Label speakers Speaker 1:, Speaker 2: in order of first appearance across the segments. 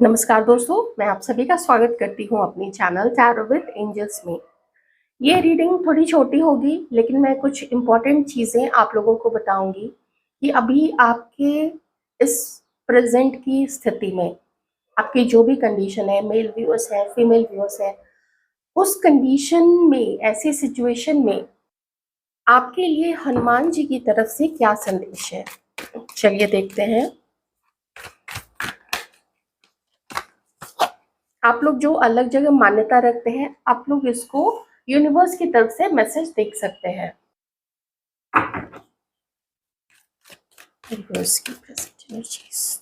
Speaker 1: नमस्कार दोस्तों, मैं आप सभी का स्वागत करती हूँ अपनी चैनल टैरो विद एंजल्स में। ये रीडिंग थोड़ी छोटी होगी, लेकिन मैं कुछ इम्पोर्टेंट चीज़ें आप लोगों को बताऊंगी कि अभी आपके इस प्रेजेंट की स्थिति में आपकी जो भी कंडीशन है, मेल व्यूअर्स है, फीमेल व्यूअर्स है, उस कंडीशन में, ऐसी सिचुएशन में आपके लिए हनुमान जी की तरफ से क्या संदेश है। चलिए देखते हैं। आप लोग जो अलग जगह मान्यता रखते हैं, आप लोग इसको यूनिवर्स की तरफ से मैसेज देख सकते हैं। यूनिवर्स की प्रेजेंट एनर्जीज।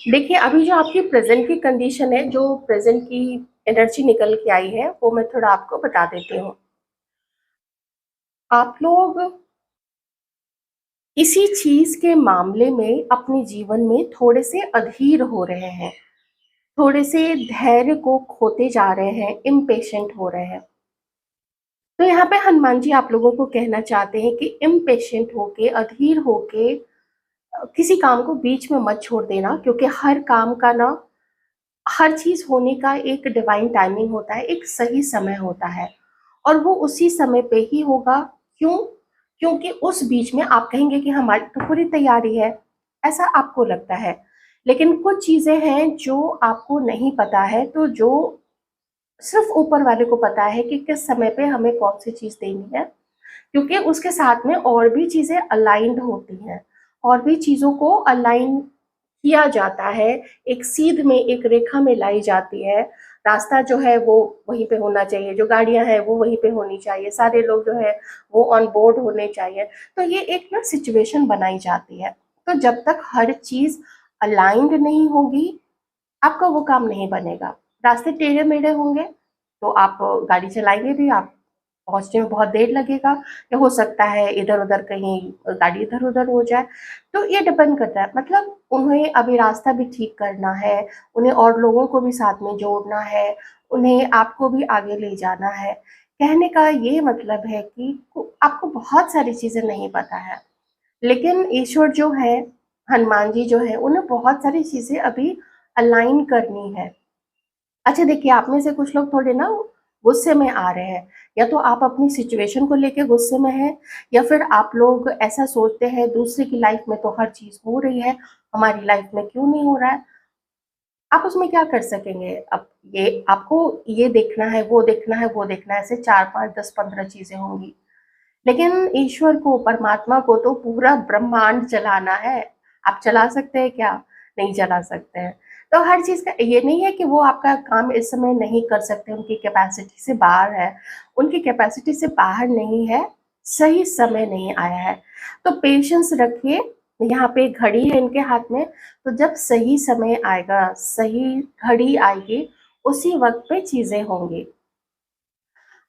Speaker 1: देखिए, अभी जो आपकी प्रेजेंट की कंडीशन है, जो प्रेजेंट की एनर्जी निकल के आई है, वो मैं थोड़ा आपको बता देती हूँ। आप लोग इसी चीज के मामले में अपने जीवन में थोड़े से अधीर हो रहे हैं, थोड़े से धैर्य को खोते जा रहे हैं, इम्पेशेंट हो रहे हैं। तो यहाँ पे हनुमान जी आप लोगों को कहना चाहते हैं कि इम्पेशेंट होके, अधीर होके किसी काम को बीच में मत छोड़ देना, क्योंकि हर काम का ना, हर चीज होने का एक डिवाइन टाइमिंग होता है, एक सही समय होता है, और वो उसी समय पे ही होगा। क्यों? क्योंकि उस बीच में आप कहेंगे कि हमारी तो पूरी तैयारी है, ऐसा आपको लगता है, लेकिन कुछ चीजें हैं जो आपको नहीं पता है, तो जो सिर्फ ऊपर वाले को पता है कि किस समय पे हमें कौन सी चीज देनी है, क्योंकि उसके साथ में और भी चीजें अलाइंड होती हैं, और भी चीजों को अलाइन किया जाता है, एक सीध में, एक रेखा में लाई जाती है। रास्ता जो है वो वहीं पे होना चाहिए, जो गाड़ियां हैं वो वहीं पे होनी चाहिए, सारे लोग जो है वो ऑन बोर्ड होने चाहिए। तो ये एक ना सिचुएशन बनाई जाती है। तो जब तक हर चीज अलाइंड नहीं होगी, आपका वो काम नहीं बनेगा। रास्ते टेढ़े मेढ़े होंगे तो आप गाड़ी चलाएंगे भी, आप पहुंचने में बहुत देर लगेगा, या हो सकता है इधर उधर कहीं गाड़ी इधर उधर हो जाए। तो ये डिपेंड करता है, मतलब उन्हें अभी रास्ता भी ठीक करना है, उन्हें और लोगों को भी साथ में जोड़ना है, उन्हें आपको भी आगे ले जाना है। कहने का ये मतलब है कि आपको बहुत सारी चीजें नहीं पता है, लेकिन ईश्वर जो है, हनुमान जी जो है, उन्हें बहुत सारी चीजें अभी अलाइन करनी है। अच्छा देखिए, आप में से कुछ लोग थोड़े ना गुस्से में आ रहे हैं, या तो आप अपनी सिचुएशन को लेके गुस्से में हैं, या फिर आप लोग ऐसा सोचते हैं दूसरे की लाइफ में तो हर चीज हो रही है, हमारी लाइफ में क्यों नहीं हो रहा है। आप उसमें क्या कर सकेंगे? अब ये आपको ये देखना है, वो देखना है, वो देखना है, ऐसे 4 5 10 15 चीजें होंगी, लेकिन ईश्वर को, परमात्मा को तो पूरा ब्रह्मांड चलाना है। आप चला सकते हैं क्या? नहीं चला सकते हैं। तो हर चीज का ये नहीं है कि वो आपका काम इस समय नहीं कर सकते, उनकी कैपेसिटी से बाहर है, उनकी कैपेसिटी से बाहर नहीं है, सही समय नहीं आया है। तो पेशेंस रखिए। यहाँ पे घड़ी है इनके हाथ में, तो जब सही समय आएगा, सही घड़ी आएगी, उसी वक्त पे चीजें होंगी।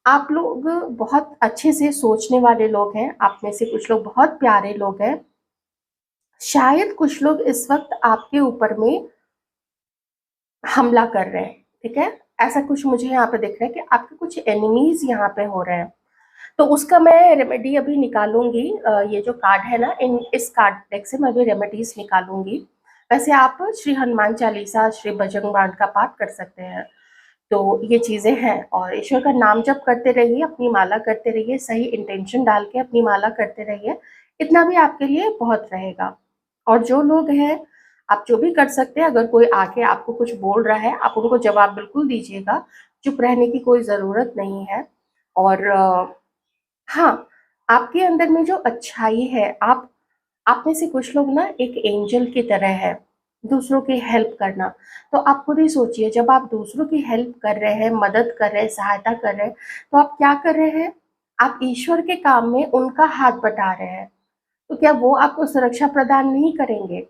Speaker 1: आप लोग बहुत अच्छे से सोचने वाले लोग हैं, आप में से कुछ लोग बहुत प्यारे लोग हैं। शायद कुछ लोग इस वक्त आपके ऊपर में हमला कर रहे हैं, ठीक है? ऐसा कुछ मुझे यहाँ पे दिख रहा है कि आपके कुछ एनिमीज यहाँ पे हो रहे हैं। तो उसका मैं रेमेडी अभी निकालूंगी। ये जो कार्ड है ना, इन इस कार्ड डेक से मैं अभी रेमेडीज निकालूंगी। वैसे आप श्री हनुमान चालीसा, श्री बजरंग बाण का पाठ कर सकते हैं। तो ये चीजें हैं, और ईश्वर का नाम जप करते रहिए, अपनी माला करते रहिए, सही इंटेंशन डाल के अपनी माला करते रहिए। इतना भी आपके लिए बहुत रहेगा। और जो लोग हैं, आप जो भी कर सकते हैं, अगर कोई आके आपको कुछ बोल रहा है, आप उनको जवाब बिल्कुल दीजिएगा, चुप रहने की कोई ज़रूरत नहीं है। और हाँ, आपके अंदर में जो अच्छाई है, आप में से कुछ लोग ना एक एंजल की तरह है, दूसरों की हेल्प करना। तो आप खुद ही सोचिए, जब आप दूसरों की हेल्प कर रहे हैं, मदद कर रहे हैं, सहायता कर रहे हैं, तो आप क्या कर रहे हैं? आप ईश्वर के काम में उनका हाथ बटा रहे हैं। तो क्या वो आपको सुरक्षा प्रदान नहीं करेंगे?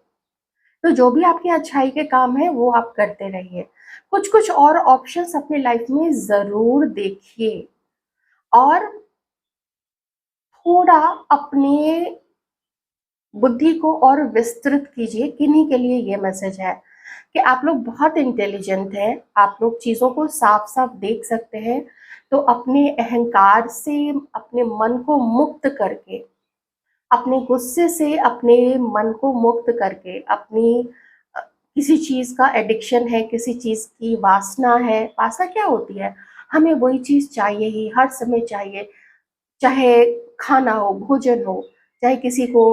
Speaker 1: तो जो भी आपकी अच्छाई के काम है वो आप करते रहिए। कुछ कुछ और ऑप्शंस अपनी लाइफ में जरूर देखिए, और थोड़ा अपने बुद्धि को और विस्तृत कीजिए। किन्हीं के लिए ये मैसेज है, कि आप लोग बहुत इंटेलिजेंट हैं, आप लोग चीज़ों को साफ-साफ देख सकते हैं। तो अपने अहंकार से अपने मन को मुक्त करके, अपने गुस्से से अपने मन को मुक्त करके, अपनी किसी चीज़ का एडिक्शन है, किसी चीज़ की वासना है। वासना क्या होती है? हमें वही चीज़ चाहिए ही, हर समय चाहिए। चाहे खाना हो, भोजन हो, चाहे किसी को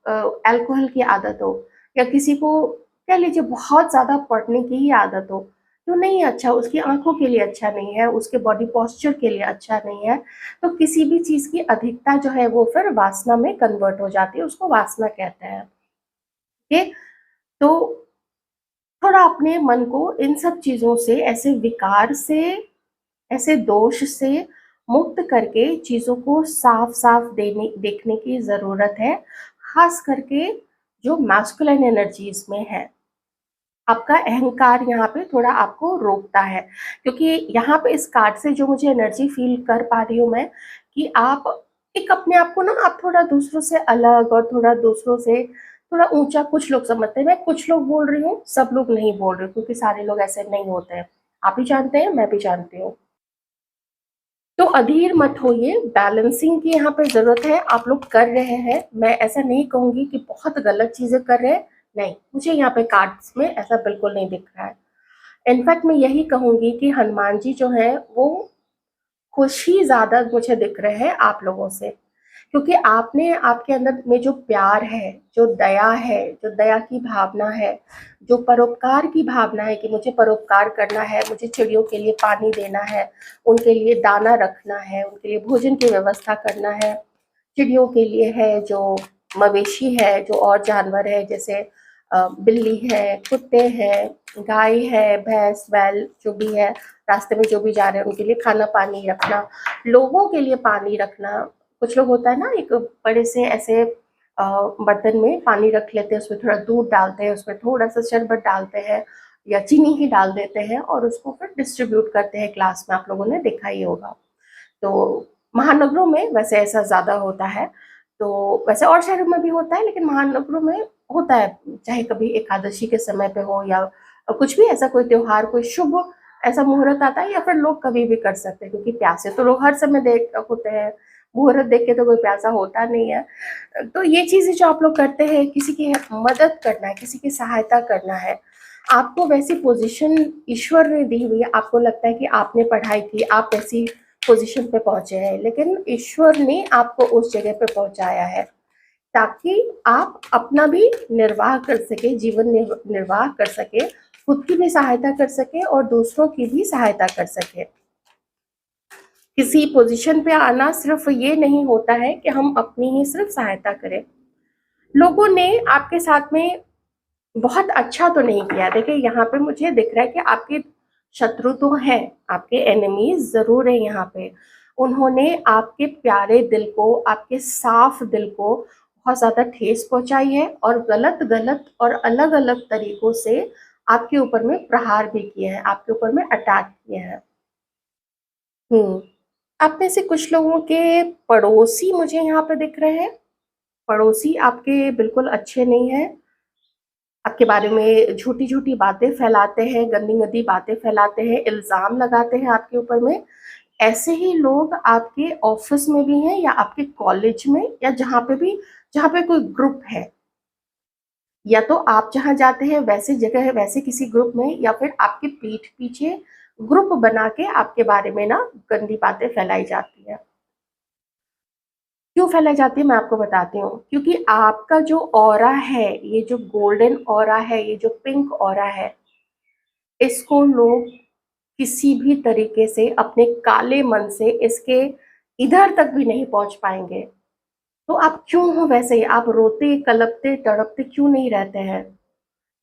Speaker 1: अल्कोहल की आदत हो, या किसी को कह लीजिए बहुत ज़्यादा पढ़ने की ही आदत हो, तो नहीं अच्छा, उसकी आँखों के लिए अच्छा नहीं है, उसके बॉडी पोस्चर के लिए अच्छा नहीं है। तो किसी भी चीज़ की अधिकता जो है वो फिर वासना में कन्वर्ट हो जाती है, उसको वासना कहते हैं। ओके? तो थोड़ा अपने मन को इन सब चीज़ों से, ऐसे विकार से, ऐसे दोष से मुक्त करके चीज़ों को साफ-साफ देने देखने की ज़रूरत है, ख़ास करके जो मैस्कुलिन एनर्जीज़ में है। आपका अहंकार यहाँ पे थोड़ा आपको रोकता है, क्योंकि यहाँ पे इस कार्ड से जो मुझे एनर्जी फ़ील कर पा रही हूँ मैं, कि आप एक अपने आप को ना, आप थोड़ा दूसरों से अलग और थोड़ा दूसरों से थोड़ा ऊँचा कुछ लोग समझते हैं। मैं कुछ लोग बोल रही हूँ, सब लोग नहीं बोल रही हूँ, क्योंकि सारे लोग ऐसे नहीं होते हैं। आप भी जानते हैं, मैं भी जानती हूँ। तो अधीर मत होइए, बैलेंसिंग की यहाँ पे ज़रूरत है, आप लोग कर रहे हैं। मैं ऐसा नहीं कहूँगी कि बहुत गलत चीज़ें कर रहे हैं, नहीं, मुझे यहाँ पे कार्ड्स में ऐसा बिल्कुल नहीं दिख रहा है। इनफैक्ट मैं यही कहूँगी कि हनुमान जी जो हैं, वो खुश ही ज़्यादा मुझे दिख रहे हैं आप लोगों से। क्योंकि आपने, आपके अंदर में जो प्यार है, जो दया है, जो दया की भावना है, जो परोपकार की भावना है कि मुझे परोपकार करना है, मुझे चिड़ियों के लिए पानी देना है, उनके लिए दाना रखना है, उनके लिए भोजन की व्यवस्था करना है। चिड़ियों के लिए है, जो मवेशी है, जो और जानवर है, जैसे बिल्ली है, कुत्ते हैं, गाय है, भैंस, बैल जो भी है, रास्ते में जो भी जा रहे हैं उनके लिए खाना पानी रखना, लोगों के लिए पानी रखना। कुछ लोग होता है ना, एक बड़े से ऐसे बर्तन में पानी रख लेते हैं, उसमें थोड़ा दूध डालते हैं, उसमें थोड़ा-सा शरबत डालते हैं या चीनी ही डाल देते हैं और उसको फिर डिस्ट्रीब्यूट करते हैं क्लास में, आप लोगों ने देखा ही होगा। तो महानगरों में वैसे ऐसा ज़्यादा होता है, तो वैसे और शहरों में भी होता है, लेकिन महानगरों में होता है, चाहे कभी एकादशी के समय पे हो या कुछ भी ऐसा कोई त्योहार, कोई शुभ ऐसा मुहूर्त आता है, या फिर लोग कभी भी कर सकते हैं, क्योंकि प्यासे तो लोग हर समय देख होते हैं, मुहूर्त देख के तो कोई प्यासा होता नहीं है। तो ये चीज़ें जो आप लोग करते हैं, किसी की मदद करना है, किसी की सहायता करना है, आपको वैसी पोज़ीशन ईश्वर ने दी हुई है, आपको लगता है कि आपने पढ़ाई की, आप ऐसी पोज़ीशन पे पहुँचे हैं, लेकिन ईश्वर ने आपको उस जगह पे पहुँचाया है, ताकि आप अपना भी निर्वाह कर सकें, जीवन निर्वाह कर सकें, खुद की भी सहायता कर सकें और दूसरों की भी सहायता कर सकें। किसी पोज़ीशन पे आना सिर्फ़ ये नहीं होता है कि हम अपनी ही सिर्फ़ सहायता करें। लोगों ने आपके साथ में बहुत अच्छा तो नहीं किया। देखिए, यहाँ पे मुझे दिख रहा है कि आपके शत्रु तो हैं, आपके एनिमीज़ ज़रूर हैं यहाँ पे। उन्होंने आपके प्यारे दिल को, आपके साफ दिल को बहुत ज़्यादा ठेस पहुँचाई है और गलत-गलत और अलग-अलग तरीकों से आपके ऊपर में प्रहार भी किए हैं, आपके ऊपर में अटैक किए हैं। हुँ। आप में से कुछ लोगों के पड़ोसी मुझे यहाँ पे दिख रहे हैं। पड़ोसी आपके बिल्कुल अच्छे नहीं हैं। आपके बारे में झूठी-झूठी बातें फैलाते हैं, गंदी-गंदी बातें फैलाते हैं, इल्ज़ाम लगाते हैं आपके ऊपर में। ऐसे ही लोग आपके ऑफ़िस में भी हैं या आपके कॉलेज में या जहाँ पे कोई ग्रुप है। या तो आप जहाँ जाते हैं वैसी जगह है, वैसे किसी ग्रुप में, या फिर आपके पीठ पीछे ग्रुप बना के आपके बारे में ना गंदी बातें फैलाई जाती हैं। क्यों फैलाई जाती है मैं आपको बताती हूँ। क्योंकि आपका जो ऑरा है, ये जो गोल्डन ऑरा है, ये जो पिंक ऑरा है, इसको लोग किसी भी तरीके से अपने काले मन से इसके इधर तक भी नहीं पहुँच पाएँगे। तो आप क्यों हो वैसे ही? आप रोते, कलपते, तड़पते क्यों नहीं रहते हैं?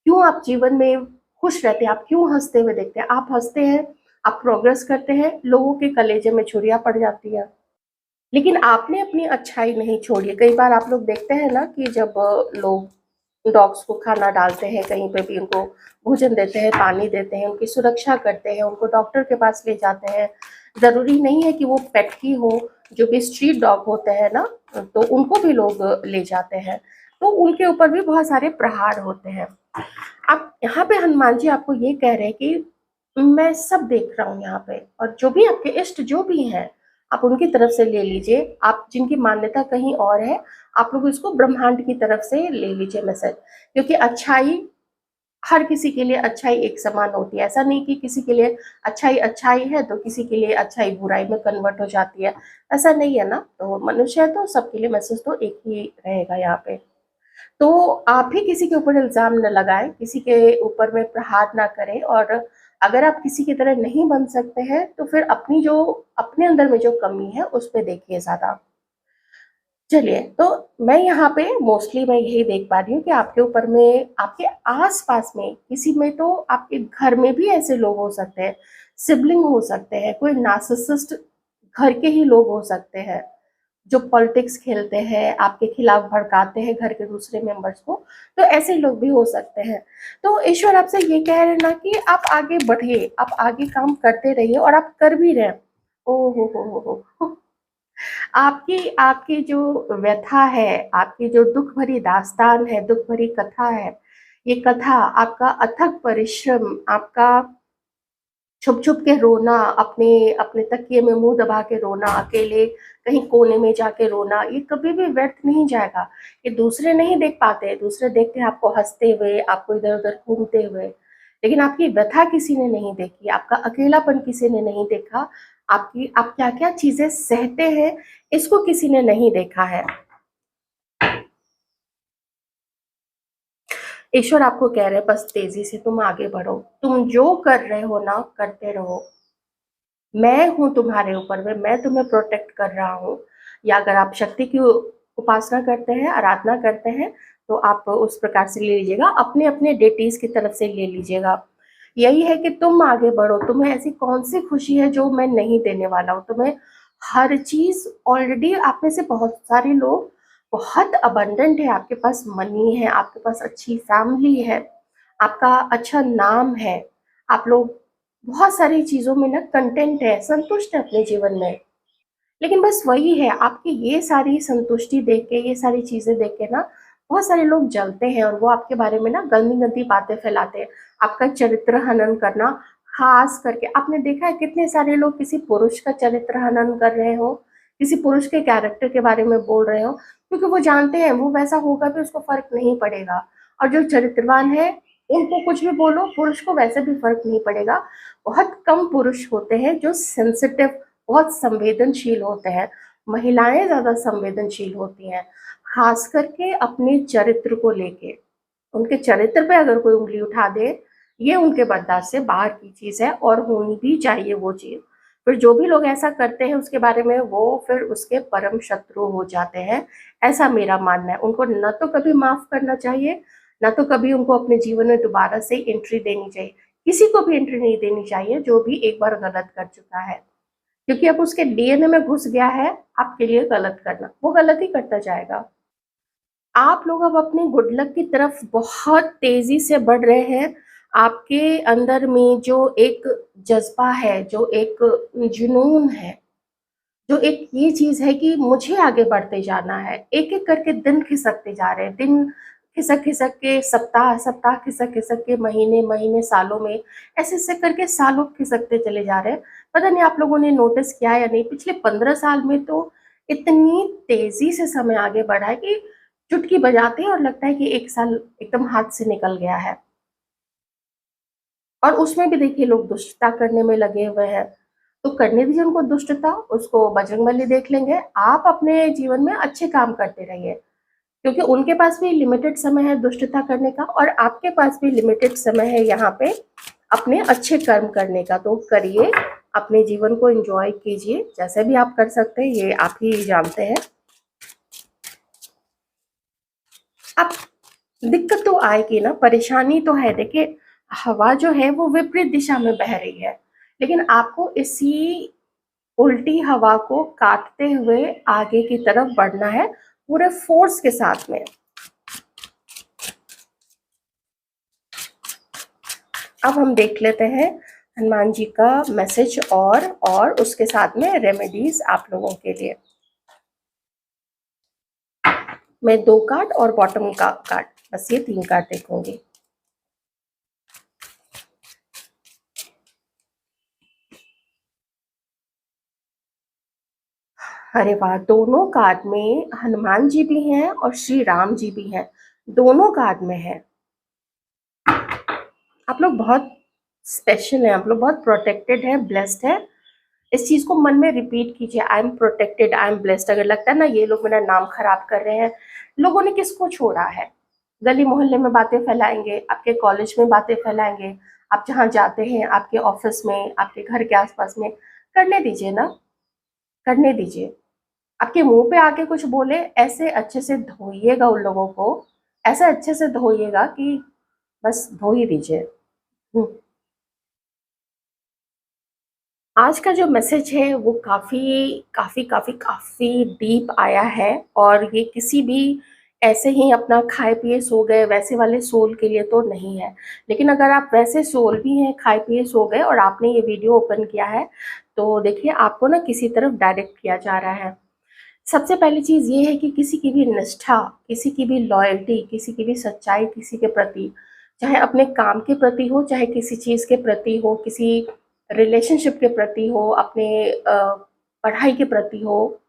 Speaker 1: क्यों आप जीवन में खुश रहते हैं? आप क्यों हँसते हुए दिखते हैं? आप हँसते हैं, आप प्रोग्रेस करते हैं, लोगों के कलेजे में छुरियाँ पड़ जाती हैं। लेकिन आपने अपनी अच्छाई नहीं छोड़ी है। कई बार आप लोग देखते हैं ना कि जब लोग डॉग्स को खाना डालते हैं, कहीं पे भी उनको भोजन देते हैं, पानी देते हैं, उनकी सुरक्षा करते हैं, उनको डॉक्टर के पास ले जाते हैं। ज़रूरी नहीं है कि वो पेट ही हो, जो भी स्ट्रीट डॉग होते हैं ना, तो उनको भी लोग ले जाते हैं। तो उनके ऊपर भी बहुत सारे प्रहार होते हैं। अब यहाँ पे हनुमान जी आपको ये कह रहे हैं कि मैं सब देख रहा हूँ यहाँ पे, और जो भी आपके इष्ट जो भी हैं आप उनकी तरफ से ले लीजिए। आप जिनकी मान्यता कहीं और है, आप लोग इसको ब्रह्मांड की तरफ से ले लीजिए मैसेज। क्योंकि अच्छाई, हर किसी के लिए अच्छाई एक समान होती है। ऐसा नहीं कि किसी के लिए अच्छाई अच्छाई है तो किसी के लिए अच्छाई बुराई में कन्वर्ट हो जाती है, ऐसा नहीं है ना। तो मनुष्य है तो सबके लिए मैसेज तो एक ही रहेगा यहाँ पे। तो आप भी किसी के ऊपर इल्ज़ाम न लगाएँ, किसी के ऊपर में प्रहार ना करें, और अगर आप किसी की तरह नहीं बन सकते हैं, तो फिर अपनी जो अपने अंदर में जो कमी है, उस पे देखिए ज़्यादा। चलिए, तो मैं यहाँ पे मोस्टली मैं यही देख पा रही हूँ कि आपके ऊपर में, आपके आस-पास में, किसी में तो आपके घर में भी ऐसे लोग हो सकते हैं, सिबलिंग हो सकते हैं, कोई नार्सिसिस्ट घर के ही लोग हो सकते हैं। जो पॉलिटिक्स खेलते हैं, आपके खिलाफ भड़काते हैं घर के दूसरे मेंबर्स को, तो ऐसे लोग भी हो सकते हैं। तो ईश्वर आपसे ये कह रहे हैं ना कि आप आगे बढ़िए, आप आगे काम करते रहिए, और आप कर भी रहे हैं। ओह हो! आपकी आपकी जो व्यथा है, आपकी जो दुःख भरी दास्तान है, दुःख भरी कथा है, ये कथा आपका अथक परिश्रम, आपका छुप-छुप के रोना, अपने अपने तकिए में मुँह दबा के रोना, अकेले कहीं कोने में जाके रोना, ये कभी भी व्यर्थ नहीं जाएगा। ये दूसरे नहीं देख पाते, दूसरे देखते हैं आपको हँसते हुए, आपको इधर-उधर घूमते हुए, लेकिन आपकी व्यथा किसी ने नहीं देखी, आपका अकेलापन किसी ने नहीं देखा, आपकी आप क्या-क्या चीज़ें सहते हैं, इसको किसी ने नहीं देखा है। ईश्वर आपको कह रहे हैं बस तेज़ी से तुम आगे बढ़ो, तुम जो कर रहे हो ना, करते रहो। मैं हूँ तुम्हारे ऊपर में, मैं तुम्हें प्रोटेक्ट कर रहा हूँ। या अगर आप शक्ति की उपासना करते हैं, आराधना करते हैं, तो आप उस प्रकार से ले लीजिएगा, अपने-अपने डेटीज़ की तरफ से ले लीजिएगा। यही है कि तुम आगे बढ़ो, तुम्हें ऐसी कौन-सी खुशी है जो मैं नहीं देने वाला हूँ, तुम्हें हर चीज़ ऑलरेडी। आप में से बहुत सारे लोग बहुत अबंडेंट है, आपके पास मनी है, आपके पास अच्छी फैमिली है, आपका अच्छा नाम है, आप लोग बहुत सारी चीज़ों में ना कंटेंट है, संतुष्ट है अपने जीवन में। लेकिन बस वही है, आपकी ये सारी संतुष्टि देख के, ये सारी चीज़ें देख के ना बहुत सारे लोग जलते हैं, और वो आपके बारे में ना गंदी-गंदी बातें फैलाते हैं। आपका चरित्र हनन करना, ख़ास करके आपने देखा है कितने सारे लोग किसी पुरुष का चरित्र हनन कर रहे हो, किसी पुरुष के कैरेक्टर के बारे में बोल रहे हो, क्योंकि वो जानते हैं वो वैसा होगा भी उसको फ़र्क नहीं पड़ेगा। और जो चरित्रवान है, उनको कुछ भी बोलो, पुरुष को वैसे भी फ़र्क नहीं पड़ेगा। बहुत कम पुरुष होते हैं जो सेंसिटिव, बहुत संवेदनशील होते हैं। महिलाएँ ज़्यादा संवेदनशील होती हैं, ख़ास करके अपने चरित्र को लेके। उनके चरित्र पे अगर कोई उँगली उठा दे, ये उनके बर्दाश्त से बाहर की चीज़ है, और होनी भी चाहिए वो चीज़। फिर जो भी लोग ऐसा करते हैं उसके बारे में, वो फिर उसके परम शत्रु हो जाते हैं, ऐसा मेरा मानना है। उनको ना तो कभी माफ़ करना चाहिए, ना तो कभी उनको अपने जीवन में दोबारा से एंट्री देनी चाहिए। किसी को भी एंट्री नहीं देनी चाहिए जो भी एक बार गलत कर चुका है। क्योंकि अब उसके डीएनए में घुस गया है आपके लिए गलत करना, वो गलत ही करता जाएगा। आप लोग अब अपनी गुड लक की तरफ बहुत तेज़ी से बढ़ रहे हैं। आपके अंदर में जो एक जज़्बा है, जो एक जुनून है, जो एक ये चीज़ है कि मुझे आगे बढ़ते जाना है, एक-एक करके दिन खिसकते जा रहे हैं। दिन खिसक-खिसक के, सप्ताह-सप्ताह खिसक-खिसक के, महीने-महीने सालों में, ऐसे-ऐसे करके सालों खिसकते चले जा रहे हैं। पता नहीं आप लोगों ने नोटिस किया है या नहीं, पिछले 15 साल में तो इतनी तेज़ी से समय आगे बढ़ा है कि चुटकी बजाते हैं और लगता है कि 1 साल एकदम हाथ से निकल गया है। और उसमें भी देखिए लोग दुष्टता करने में लगे हुए हैं। तो करने दीजिए उनको दुष्टता, उसको बजरंगबली देख लेंगे। आप अपने जीवन में अच्छे काम करते रहिए, क्योंकि उनके पास भी लिमिटेड समय है दुष्टता करने का, और आपके पास भी लिमिटेड समय है यहाँ पे अपने अच्छे कर्म करने का। तो करिए, अपने जीवन को एन्जॉय कीजिए, जैसे भी आप कर सकते हैं, ये आप ही जानते हैं। अब दिक्कत तो आएगी ना, परेशानी तो है। देखिए, हवा जो है वो विपरीत दिशा में बह रही है, लेकिन आपको इसी उल्टी हवा को काटते हुए आगे की तरफ बढ़ना है, पूरे फ़ोर्स के साथ में। अब हम देख लेते हैं हनुमान जी का मैसेज, और उसके साथ में रेमेडीज़ आप लोगों के लिए। मैं 2 कार्ड और बॉटम का कार्ड, बस ये 3 कार्ड देखूँगी। अरे वाह! दोनों कार्ड में हनुमान जी भी हैं और श्री राम जी भी हैं, दोनों कार्ड में हैं। आप लोग बहुत स्पेशल हैं, आप लोग बहुत प्रोटेक्टेड हैं, ब्लेस्ड हैं। इस चीज़ को मन में रिपीट कीजिए, I am protected, I am blessed. अगर लगता है ना ये लोग मेरा नाम खराब कर रहे हैं, लोगों ने किसको छोड़ा है? गली मोहल्ले में बातें फैलाएँगे, आपके कॉलेज में बातें फैलाएँगे, आप जहाँ जाते हैं, आपके ऑफ़िस में, आपके घर के आस-पास में, करने दीजिए ना, करने दीजिए। आपके मुँह पे आके कुछ बोले, ऐसे अच्छे से धोइएगा उन लोगों को, ऐसे अच्छे से धोइएगा कि बस धो ही दीजिए। हुँ। आज का जो मैसेज है वो काफ़ी डीप आया है, और ये किसी भी ऐसे ही अपना खाए-पिए सो गए वैसे वाले सोल के लिए तो नहीं है। लेकिन अगर आप वैसे सोल भी हैं, खाए-पिए सो गए और आपने ये वीडियो ओपन किया है, तो देखिए आपको ना किसी तरफ डायरेक्ट किया जा रहा है। सबसे पहली चीज़ ये है कि किसी की भी निष्ठा, किसी की भी लॉयल्टी, किसी की भी सच्चाई किसी के प्रति, चाहे अपने काम के प्रति हो, चाहे किसी चीज़ के प्रति हो, किसी रिलेशनशिप के प्रति हो, अपने पढ़ाई के प्रति हो,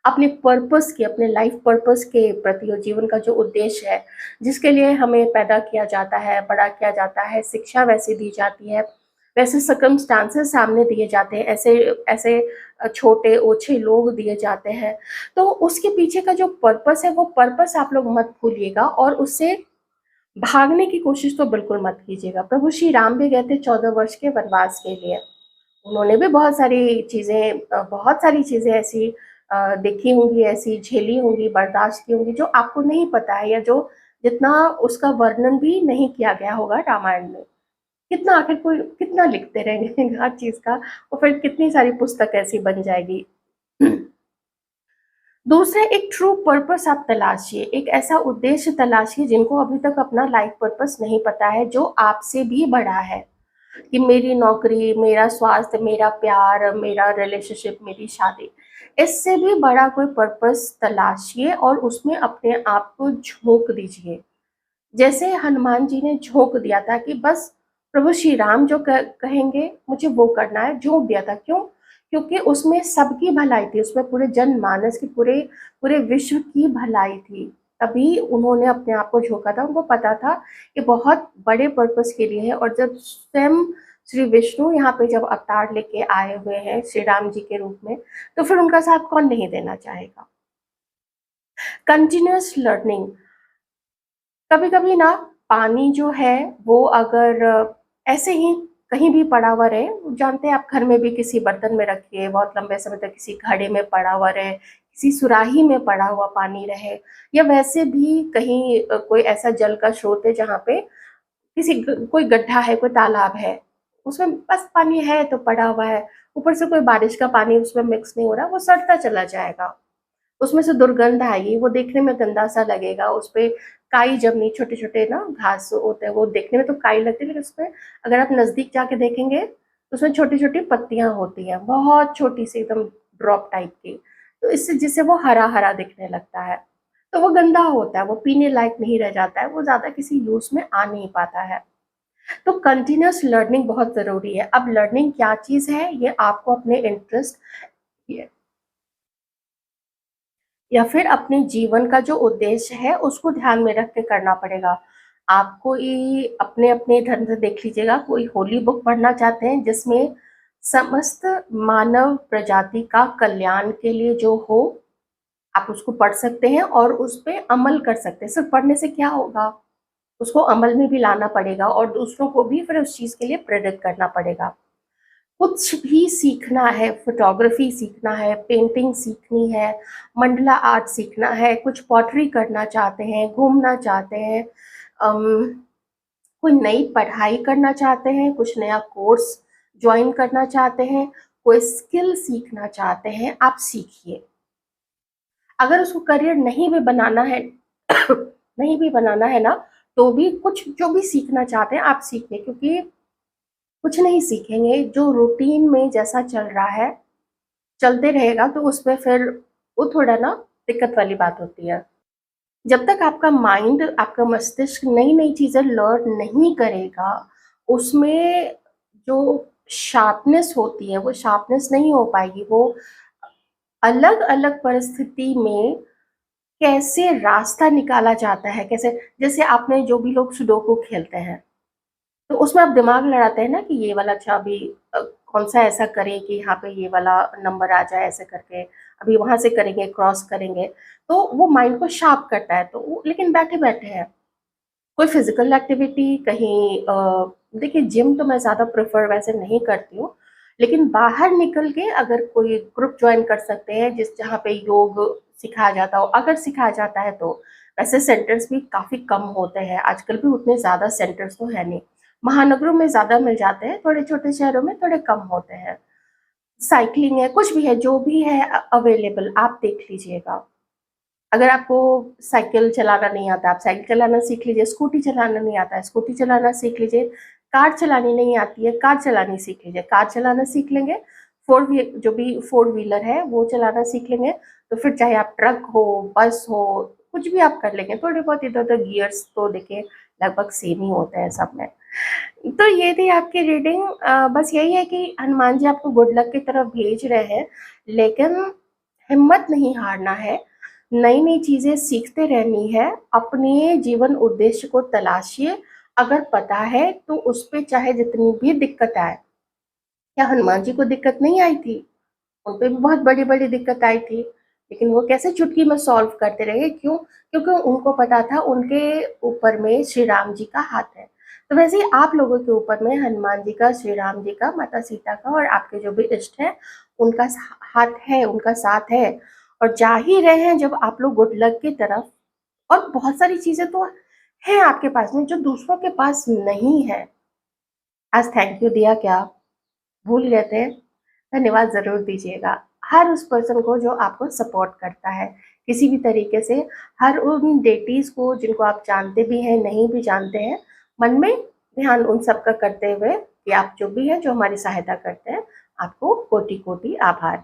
Speaker 1: अपने पर्पस के, अपने लाइफ पर्पस के प्रति हो, जीवन का जो उद्देश्य है, जिसके लिए हमें पैदा किया जाता है, बड़ा किया जाता है, शिक्षा वैसे दी जाती है, वैसे सर्कमस्टांसेस सामने दिए जाते हैं, ऐसे ऐसे छोटे ओछे लोग दिए जाते हैं। तो उसके पीछे का जो पर्पस है, वो पर्पस आप लोग मत भूलिएगा और उससे भागने की कोशिश तो बिल्कुल मत कीजिएगा। प्रभु श्री राम भी गए थे 14 वर्ष के वनवास के लिए। उन्होंने भी बहुत सारी चीज़ें ऐसी देखी होंगी, ऐसी झेली होंगी, बर्दाश्त की होंगी, जो आपको नहीं पता है, या जो जितना उसका वर्णन भी नहीं किया गया होगा रामायण में। कितना आखिर कोई कितना लिखते रहेंगे हर चीज़ का, और फिर कितनी सारी पुस्तक ऐसी बन जाएगी। दूसरा, एक ट्रू पर्पस आप तलाशिए, एक ऐसा उद्देश्य तलाशिए जिनको अभी तक अपना लाइफ पर्पस नहीं पता है, जो आपसे भी बड़ा है। कि मेरी नौकरी, मेरा स्वास्थ्य, मेरा प्यार, मेरा रिलेशनशिप, मेरी शादी, इससे भी बड़ा कोई पर्पस तलाशिए और उसमें अपने आप को झोंक दीजिए। जैसे हनुमान जी ने झोंक दिया था कि बस प्रभु श्री राम जो कहेंगे मुझे वो करना है, झोंक दिया था। क्यों? क्योंकि उसमें सबकी भलाई थी, उसमें पूरे जनमानस की, पूरे पूरे विश्व की भलाई थी। तभी उन्होंने अपने आप को झोंका था। उनको पता था कि बहुत बड़े पर्पस के लिए है, और जब स्वयं श्री विष्णु यहाँ पे जब अवतार लेके आए हुए हैं श्री राम जी के रूप में, तो फिर उनका साथ कौन नहीं देना चाहेगा। कंटिन्यूअस लर्निंग, कभी-कभी ना पानी जो है वो अगर ऐसे ही कहीं भी पड़ा हुआ रहे, जानते हैं आप, घर में भी किसी बर्तन में रखिए, बहुत लंबे समय तक किसी घड़े में पड़ा हुआ रहे, किसी सुराही में पड़ा हुआ पानी रहे, या वैसे भी कहीं कोई ऐसा जल का स्रोत है जहाँ पे कोई गड्ढा है, कोई तालाब है, उसमें बस पानी है तो पड़ा हुआ है, ऊपर से कोई बारिश का पानी उसमें मिक्स नहीं हो रहा, वो सड़ता चला जाएगा। उसमें से दुर्गंध आएगी, वो देखने में गंदा-सा लगेगा, उसपे काई जमी, छोटे-छोटे ना घास होते हैं, वो देखने में तो काई लगती है, लेकिन उसमें अगर आप नज़दीक जाके देखेंगे, तो उसमें छोटी-छोटी पत्तियाँ होती हैं, बहुत छोटी-सी एकदम ड्रॉप टाइप की। तो इससे जिससे वो हरा-हरा दिखने लगता है, तो वो गंदा होता है, वो पीने लायक नहीं रह जाता है, वो ज़्यादा किसी यूज़ में आ नहीं पाता है। तो कंटीन्यूअस लर्निंग बहुत ज़रूरी है। अब लर्निंग क्या चीज़ है, ये आपको अपने इंटरेस्ट या फिर अपने जीवन का जो उद्देश्य है उसको ध्यान में रख के करना पड़ेगा। आप कोई अपने-अपने धर्म से देख लीजिएगा, कोई होली बुक पढ़ना चाहते हैं जिसमें समस्त मानव प्रजाति का कल्याण के लिए जो हो, आप उसको पढ़ सकते हैं और उस पे अमल कर सकते हैं। सिर्फ़ पढ़ने से क्या होगा? उसको अमल में भी लाना पड़ेगा और दूसरों को भी फिर उस चीज़ के लिए प्रेरित करना पड़ेगा। कुछ भी सीखना है, फ़ोटोग्राफ़ी सीखना है, पेंटिंग सीखनी है, मंडला आर्ट सीखना है, कुछ पॉटरी करना चाहते हैं, घूमना चाहते हैं, अम, कोई नई पढ़ाई करना चाहते हैं, कुछ नया कोर्स जॉइन करना चाहते हैं, कोई स्किल सीखना चाहते हैं, आप सीखिए। अगर उसको करियर नहीं भी बनाना है नहीं भी बनाना है ना, तो भी कुछ जो भी सीखना चाहते हैं आप सीखिए, क्योंकि कुछ नहीं सीखेंगे, जो रूटीन में जैसा चल रहा है, चलते रहेगा तो उसमें फिर वो थोड़ा ना दिक्कत वाली बात होती है। जब तक आपका माइंड, आपका मस्तिष्क नई-नई चीज़ें लर्न नहीं करेगा, उसमें जो शार्पनेस होती है, वो शार्पनेस नहीं हो पाएगी। वो अलग अलग परिस्थिति में कैसे रास्ता निकाला जाता है, कैसे, जैसे आपने जो भी लोग सुडोकू खेलते हैं तो उसमें आप दिमाग लड़ाते हैं ना कि ये वाला, अच्छा अभी कौन सा ऐसा करें कि यहाँ पे ये वाला नंबर आ जाए, ऐसे करके अभी वहां से करेंगे, क्रॉस करेंगे। तो वो माइंड को शार्प करता है, तो वो लेकिन बैठे बैठे हैं कोई फिजिकल एक्टिविटी कहीं, देखिए जिम तो मैं ज़्यादा प्रेफर वैसे नहीं करती हूँ, लेकिन बाहर निकल के अगर कोई ग्रुप ज्वाइन कर सकते हैं जिस जहाँ पे योग सिखाया जाता हो, अगर सिखाया जाता है तो। वैसे सेंटर्स भी काफ़ी कम होते हैं आजकल, भी उतने ज़्यादा सेंटर्स तो है नहीं। महानगरों में ज़्यादा मिल जाते हैं, थोड़े छोटे शहरों में थोड़े कम होते हैं। साइकिलिंग है, कुछ भी है, जो भी है अवेलेबल, आप देख लीजिएगा। अगर आपको साइकिल चलाना नहीं आता, आप साइकिल चलाना सीख लीजिए, स्कूटी चलाना नहीं आता है, स्कूटी चलाना सीख लीजिए, कार चलानी नहीं आती है, कार चलानी सीख लीजिए, कार चलाना सीख लेंगे, जो भी फोर व्हीलर है वो चलाना सीख लेंगे, तो फिर चाहे आप ट्रक हो, बस हो, कुछ भी आप कर लेंगे। थोड़े बहुत इधर उधर गियर्स तो देखिए लगभग सेम ही होते हैं सब में। तो ये थी आपकी रीडिंग। बस यही है कि हनुमान जी आपको गुड लक की तरफ भेज रहे हैं, लेकिन हिम्मत नहीं हारना है, नई नई चीजें सीखते रहनी है, अपने जीवन उद्देश्य को तलाशिए। अगर पता है तो उस पे चाहे जितनी भी दिक्कत आए, क्या हनुमान जी को दिक्कत नहीं आई थी? उन पे भी बहुत बड़ी बड़ी दिक्कत आई थी, लेकिन वो कैसे चुटकी में सॉल्व करते रहे, क्यों? क्योंकि उनको पता था उनके ऊपर में श्री राम जी का हाथ है। तो वैसे ही आप लोगों के ऊपर में हनुमान जी का, श्री राम जी का, माता सीता का और आपके जो भी इष्ट है उनका हाथ है, उनका साथ है। और जा ही रहे हैं जब आप लोग गुड लक की तरफ, और बहुत सारी चीजें तो हैं आपके पास में जो दूसरों के पास नहीं है। आज थैंक यू दिया क्या? भूल गए थे? धन्यवाद ज़रूर दीजिएगा हर उस पर्सन को जो आपको सपोर्ट करता है किसी भी तरीके से, हर उन डेटीज़ को जिनको आप जानते भी हैं, नहीं भी जानते हैं। मन में ध्यान उन सब का करते हुए कि आप जो भी हैं, जो हमारी सहायता करते हैं, आपको कोटि-कोटि आभार।